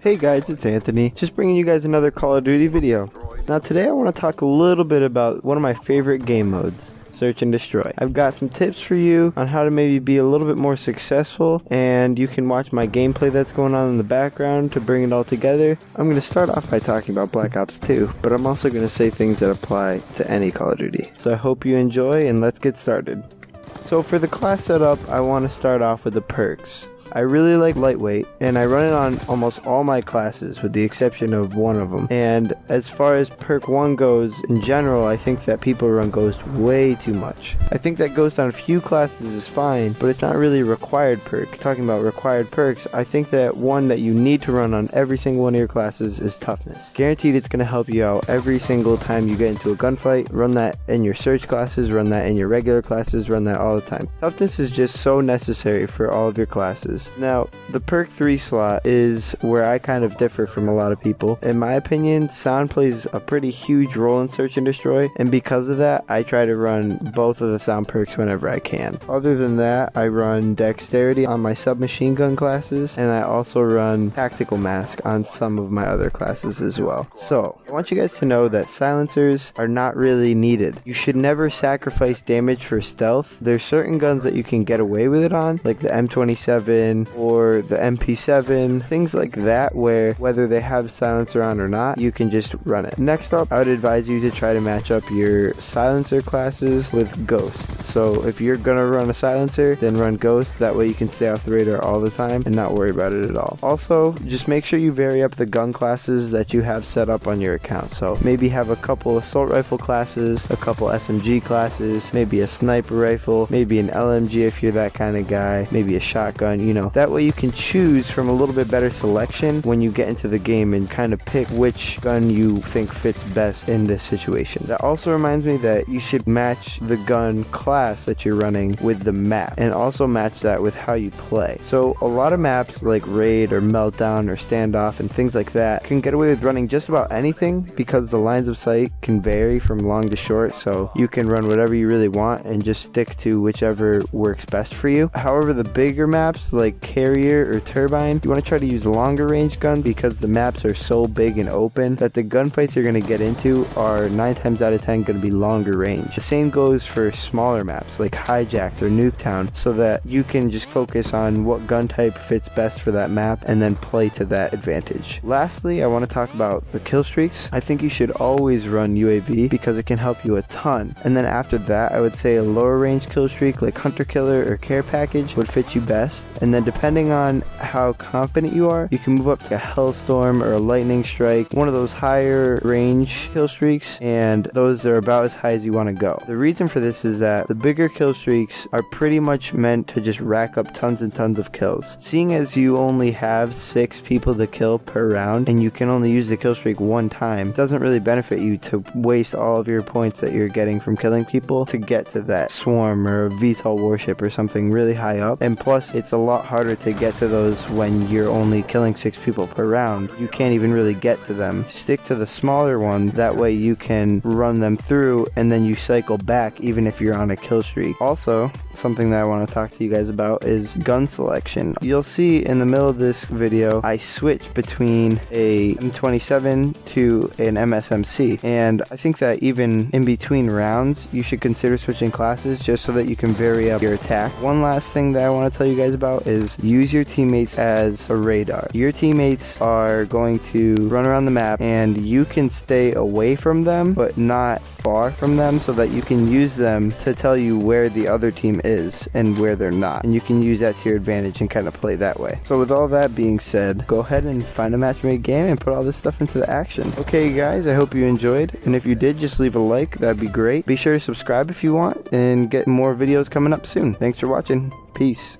Hey guys, it's Anthony, just bringing you guys another Call of Duty video. Now today I want to talk a little bit about one of my favorite game modes, Search and Destroy. I've got some tips for you on how to maybe be a little bit more successful, and you can watch my gameplay that's going on in the background to bring it all together. I'm going to start off by talking about Black Ops 2, but I'm also going to say things that apply to any Call of Duty. So I hope you enjoy, and let's get started. So for the class setup, I want to start off with the perks. I really like lightweight, and I run it on almost all my classes with the exception of one of them. And as far as perk 1 goes, in general, I think that people run Ghost way too much. I think that Ghost on a few classes is fine, but it's not really a required perk. Talking about required perks, I think that one that you need to run on every single one of your classes is Toughness. Guaranteed it's going to help you out every single time you get into a gunfight. Run that in your search classes, run that in your regular classes, run that all the time. Toughness is just so necessary for all of your classes. Now, the perk 3 slot is where I kind of differ from a lot of people. In my opinion, sound plays a pretty huge role in Search and Destroy, and because of that, I try to run both of the sound perks whenever I can. Other than that, I run Dexterity on my submachine gun classes, and I also run Tactical Mask on some of my other classes as well. So, I want you guys to know that silencers are not really needed. You should never sacrifice damage for stealth. There's certain guns that you can get away with it on, like the M27 or the MP7, things like that, where whether they have silencer on or not, you can just run it. Next up, I would advise you to try to match up your silencer classes with Ghost. So if you're gonna run a silencer, then run Ghost. That way you can stay off the radar all the time and not worry about it at all. Also, just make sure you vary up the gun classes that you have set up on your account. So maybe have a couple assault rifle classes, a couple SMG classes, maybe a sniper rifle, maybe an LMG if you're that kind of guy, maybe a shotgun, you know. That way you can choose from a little bit better selection when you get into the game and kind of pick which gun you think fits best in this situation. That also reminds me that you should match the gun class that you're running with the map, and also match that with how you play. So a lot of maps like Raid or Meltdown or Standoff and things like that can get away with running just about anything because the lines of sight can vary from long to short, so you can run whatever you really want and just stick to whichever works best for you. However, the bigger maps like Carrier or Turbine, you want to try to use longer range guns because the maps are so big and open that the gunfights you're going to get into are 9 times out of 10 going to be longer range. The same goes for smaller maps like Hijacked or Nuketown, so that you can just focus on what gun type fits best for that map and then play to that advantage. Lastly, I want to talk about the kill streaks. I think you should always run UAV because it can help you a ton. And then after that, I would say a lower range kill streak like Hunter Killer or Care Package would fit you best. And then depending on how confident you are, you can move up to a Hellstorm or a Lightning Strike, one of those higher range kill streaks, and those are about as high as you want to go. The reason for this is that the bigger kill streaks are pretty much meant to just rack up tons and tons of kills. Seeing as you only have 6 people to kill per round and you can only use the kill streak one time, it doesn't really benefit you to waste all of your points that you're getting from killing people to get to that swarm or a VTOL warship or something really high up. And plus, it's a lot harder to get to those when you're only killing 6 people per round. You can't even really get to them. Stick to the smaller one, that way you can run them through and then you cycle back even if you're on a kill streak. Also, something that I want to talk to you guys about is gun selection. You'll see in the middle of this video, I switch between a M27 to an MSMC, and I think that even in between rounds, you should consider switching classes just so that you can vary up your attack. One last thing that I want to tell you guys about is use your teammates as a radar. Your teammates are going to run around the map and you can stay away from them but not far from them so that you can use them to tell you where the other team is and where they're not, and you can use that to your advantage and kind of play that way. So with all that being said, go ahead and find a match-made game and put all this stuff into the action. Okay guys, I hope you enjoyed, and if you did, just leave a like, that'd be great. Be sure to subscribe if you want and get more videos coming up soon. Thanks for watching. Peace.